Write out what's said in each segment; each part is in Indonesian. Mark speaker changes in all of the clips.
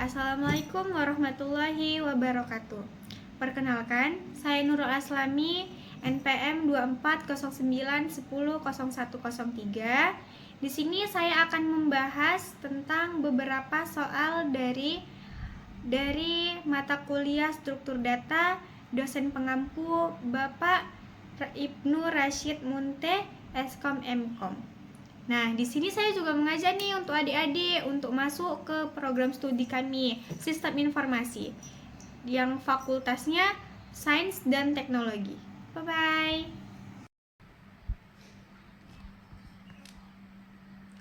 Speaker 1: Assalamualaikum warahmatullahi wabarakatuh. Perkenalkan, saya Nurul Aslami, NPM 2409100103. Di sini saya akan membahas tentang beberapa soal dari mata kuliah struktur data dosen pengampu Bapak Ibnu Rashid Munte, Eskom Mkom. Nah, di sini saya juga mengajak nih untuk adik-adik untuk masuk ke program studi kami, Sistem Informasi, yang fakultasnya Sains dan Teknologi. Bye-bye.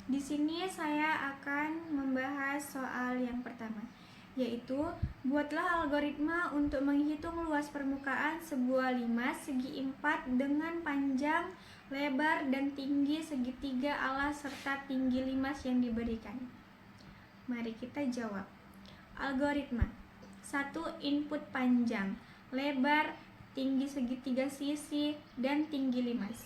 Speaker 1: Di sini saya akan membahas soal yang pertama, yaitu buatlah algoritma untuk menghitung luas permukaan sebuah limas segi 4 dengan panjang, lebar, dan tinggi segitiga alas serta tinggi limas yang diberikan. Mari kita jawab. Algoritma 1. Input panjang, lebar, tinggi segitiga sisi, dan tinggi limas.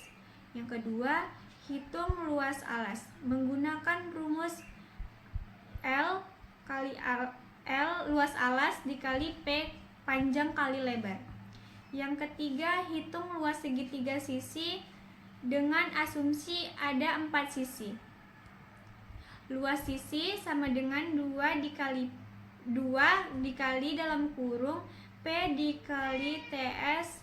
Speaker 1: Yang kedua, hitung luas alas menggunakan rumus L kali L luas alas dikali P panjang kali lebar. Yang ketiga, hitung luas segitiga sisi dengan asumsi ada 4 sisi. Luas sisi sama dengan 2 dikali dalam kurung P dikali TS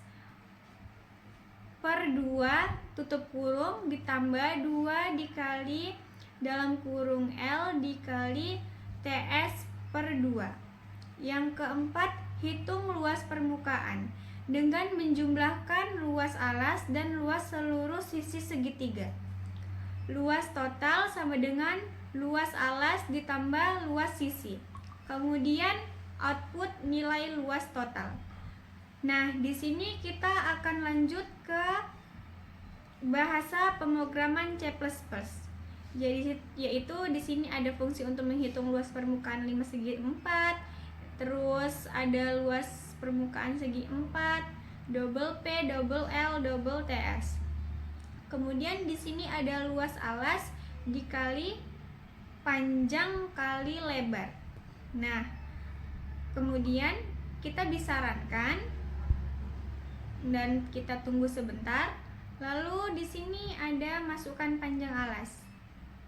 Speaker 1: per 2 tutup kurung ditambah 2 dikali dalam kurung L dikali TS per 2. Yang keempat, hitung luas permukaan dengan menjumlahkan luas alas dan luas seluruh sisi segitiga. Luas total sama dengan luas alas ditambah luas sisi. Kemudian output nilai luas total. Nah, di sini kita akan lanjut ke bahasa pemrograman C++. Jadi yaitu di sini ada fungsi untuk menghitung luas permukaan limas segi 4, terus ada luas permukaan segi 4, double P, double L, double TS. Kemudian di sini ada luas alas dikali panjang kali lebar. Nah, kemudian kita disarankan dan kita tunggu sebentar. Lalu di sini ada masukkan panjang alas.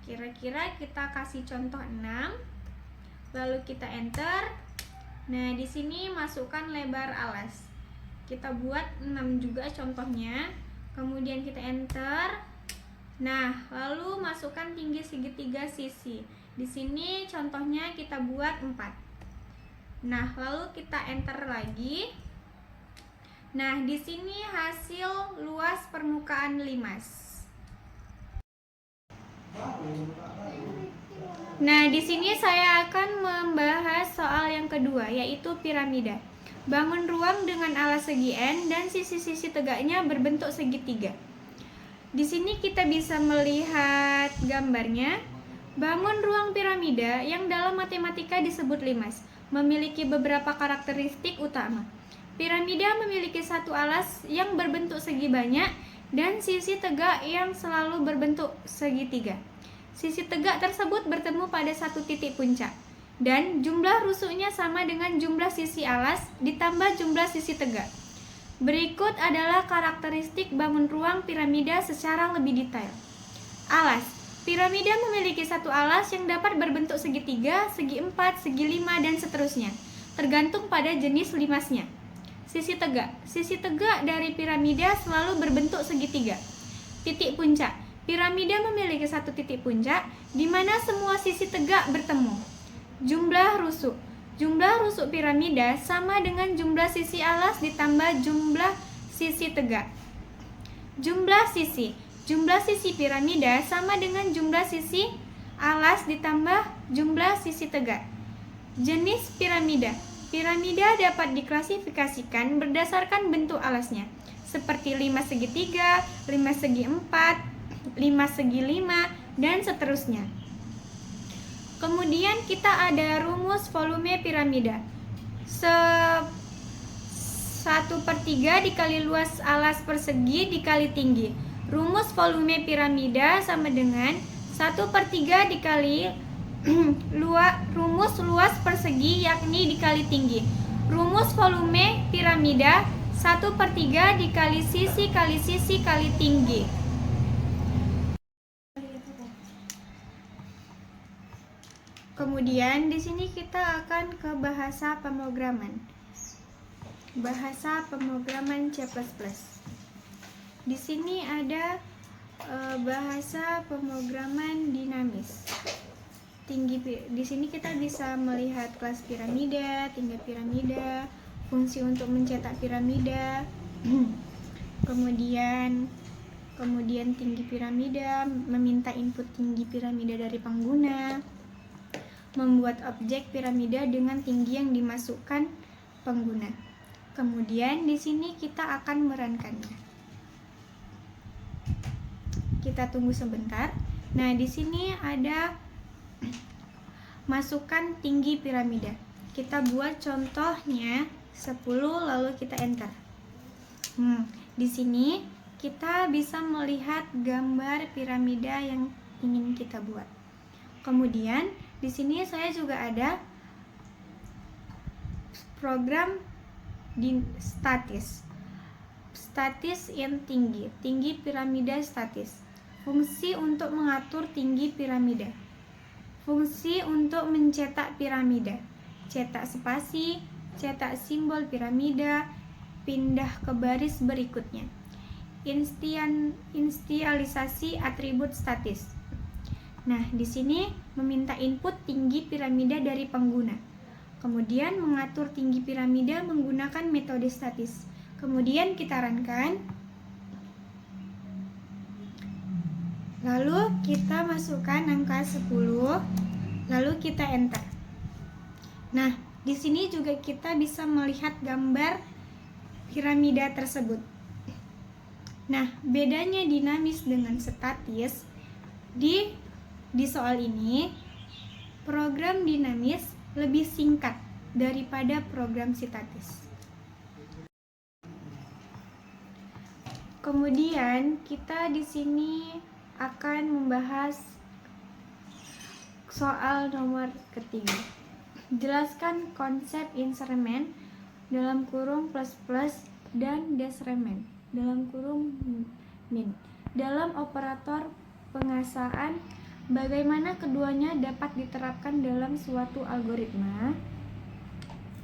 Speaker 1: Kira-kira kita kasih contoh 6. Lalu kita enter. Nah, di sini masukkan lebar alas. Kita buat 6 juga contohnya. Kemudian kita enter. Nah, lalu masukkan tinggi segitiga sisi. Di sini contohnya kita buat 4. Nah, lalu kita enter lagi. Nah, di sini hasil luas permukaan limas. Nah, di sini saya akan membahas soal yang kedua, yaitu piramida. Bangun ruang dengan alas segi N dan sisi-sisi tegaknya berbentuk segitiga. Di sini kita bisa melihat gambarnya. Bangun ruang piramida yang dalam matematika disebut limas, memiliki beberapa karakteristik utama. Piramida memiliki satu alas yang berbentuk segi banyak dan sisi tegak yang selalu berbentuk segitiga. Sisi tegak tersebut bertemu pada satu titik puncak, dan jumlah rusuknya sama dengan jumlah sisi alas ditambah jumlah sisi tegak. Berikut adalah karakteristik bangun ruang piramida secara lebih detail. Alas. Piramida memiliki satu alas yang dapat berbentuk segitiga, segi 4, segi 5, dan seterusnya, tergantung pada jenis limasnya. Sisi tegak. Sisi tegak dari piramida selalu berbentuk segitiga. Titik puncak. Piramida memiliki satu titik puncak di mana semua sisi tegak bertemu. Jumlah rusuk. Jumlah rusuk piramida sama dengan jumlah sisi alas ditambah jumlah sisi tegak. Jumlah sisi. Jumlah sisi piramida sama dengan jumlah sisi alas ditambah jumlah sisi tegak. Jenis piramida. Piramida dapat diklasifikasikan berdasarkan bentuk alasnya, seperti limas segitiga, limas segi 4, 5 segi 5, dan seterusnya. Kemudian kita ada rumus volume piramida. 1/3 dikali luas alas persegi dikali tinggi. Rumus volume piramida sama dengan 1/3 dikali rumus luas persegi yakni dikali tinggi. Rumus volume piramida 1/3 dikali sisi kali tinggi. Kemudian di sini kita akan ke bahasa pemrograman. Bahasa pemrograman C++. Di sini ada bahasa pemrograman dinamis. Di sini kita bisa melihat kelas piramida, tingkat piramida, fungsi untuk mencetak piramida, kemudian tinggi piramida, meminta input tinggi piramida dari pengguna, membuat objek piramida dengan tinggi yang dimasukkan pengguna. Kemudian di sini kita akan merankannya. Kita tunggu sebentar. Nah, di sini ada masukkan tinggi piramida. Kita buat contohnya 10 lalu kita enter. Di sini kita bisa melihat gambar piramida yang ingin kita buat. Kemudian di sini saya juga ada program statis. Statis in tinggi piramida statis. Fungsi untuk mengatur tinggi piramida. Fungsi untuk mencetak piramida. Cetak spasi, cetak simbol piramida, pindah ke baris berikutnya. Inisialisasi atribut statis. Nah, di sini meminta input tinggi piramida dari pengguna. Kemudian mengatur tinggi piramida menggunakan metode statis. Kemudian kita runkan. Lalu kita masukkan angka 10, lalu kita enter. Nah, di sini juga kita bisa melihat gambar piramida tersebut. Nah, bedanya dinamis dengan statis di soal ini, program dinamis lebih singkat daripada program statis. Kemudian kita di sini akan membahas soal nomor ketiga. Jelaskan konsep instrumen dalam kurung plus plus dan desremen dalam kurung min dalam operator pengasaan. Bagaimana keduanya dapat diterapkan dalam suatu algoritma?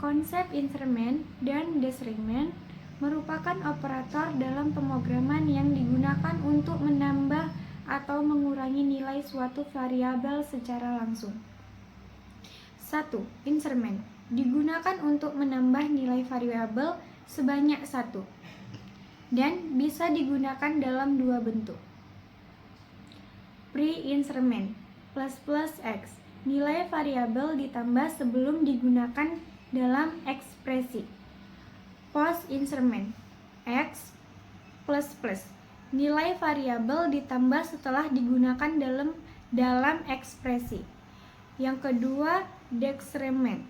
Speaker 1: Konsep instrumen dan desremen merupakan operator dalam pemrograman yang digunakan untuk menambah atau mengurangi nilai suatu variabel secara langsung. 1. Instrumen digunakan untuk menambah nilai variabel sebanyak 1 dan bisa digunakan dalam dua bentuk. Pre-instrument plus plus x, nilai variabel ditambah sebelum digunakan dalam ekspresi. Post-instrument x plus plus, nilai variabel ditambah setelah digunakan dalam ekspresi. Yang kedua, desremen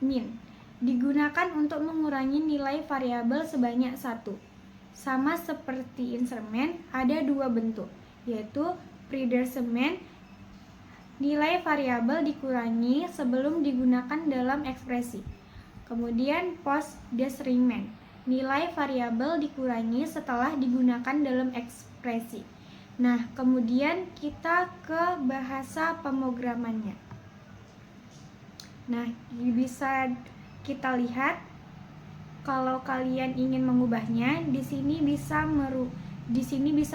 Speaker 1: min, digunakan untuk mengurangi nilai variabel sebanyak 1. Sama seperti instrumen, ada dua bentuk, yaitu pre-desremen, nilai variabel dikurangi sebelum digunakan dalam ekspresi. Kemudian post-desremen, nilai variabel dikurangi setelah digunakan dalam ekspresi. Nah, kemudian kita ke bahasa pemrogramannya. Nah, bisa kita lihat kalau kalian ingin mengubahnya, di sini bisa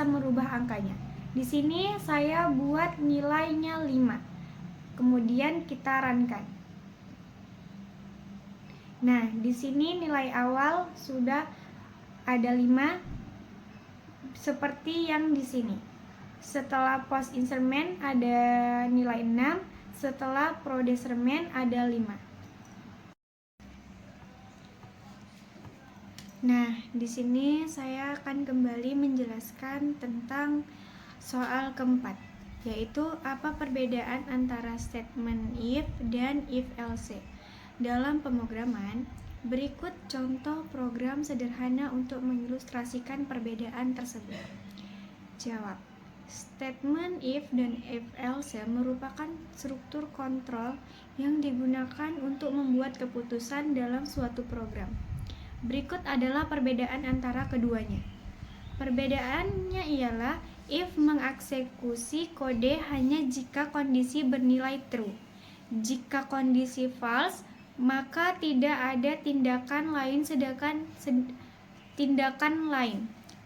Speaker 1: merubah angkanya. Di sini saya buat nilainya 5. Kemudian kita runkan. Nah, di sini nilai awal sudah ada 5 seperti yang di sini. Setelah post instrument ada nilai 6, setelah pro desremen ada 5. Nah, di sini saya akan kembali menjelaskan tentang soal keempat, yaitu apa perbedaan antara statement if dan if else. Dalam pemrograman, berikut contoh program sederhana untuk mengilustrasikan perbedaan tersebut. Jawab. Statement if dan if else merupakan struktur kontrol yang digunakan untuk membuat keputusan dalam suatu program. Berikut adalah perbedaan antara keduanya. Perbedaannya ialah if mengeksekusi kode hanya jika kondisi bernilai true. Jika kondisi false, maka tidak ada tindakan lain.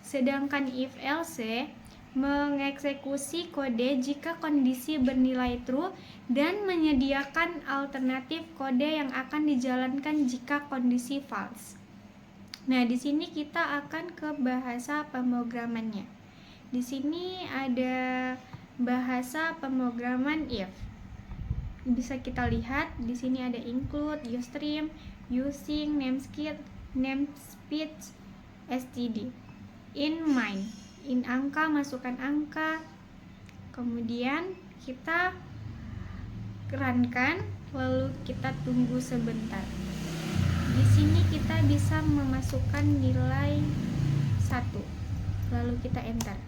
Speaker 1: Sedangkan if else mengeksekusi kode jika kondisi bernilai true dan menyediakan alternatif kode yang akan dijalankan jika kondisi false. Nah, di sini kita akan ke bahasa pemrogramannya. Di sini ada bahasa pemrograman if. Bisa kita lihat di sini ada include, usestream, using, namespace, std. In main, in angka, masukkan angka. Kemudian kita runkan, lalu kita tunggu sebentar. Di sini kita bisa memasukkan nilai 1, lalu kita enter.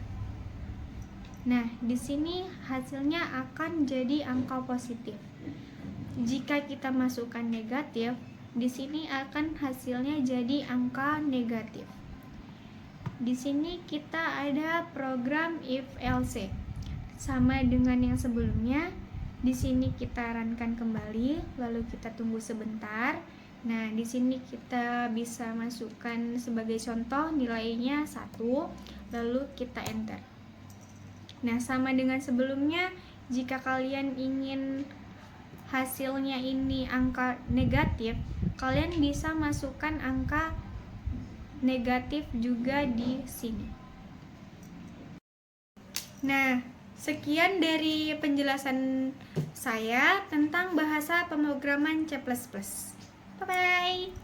Speaker 1: Nah, di sini hasilnya akan jadi angka positif. Jika kita masukkan negatif, di sini akan hasilnya jadi angka negatif. Di sini kita ada program if else. Sama dengan yang sebelumnya, di sini kita runkan kembali, lalu kita tunggu sebentar. Nah, di sini kita bisa masukkan sebagai contoh nilainya 1, lalu kita enter. Nah, sama dengan sebelumnya, jika kalian ingin hasilnya ini angka negatif, kalian bisa masukkan angka negatif juga di sini. Nah, sekian dari penjelasan saya tentang bahasa pemrograman C++. Bye-bye.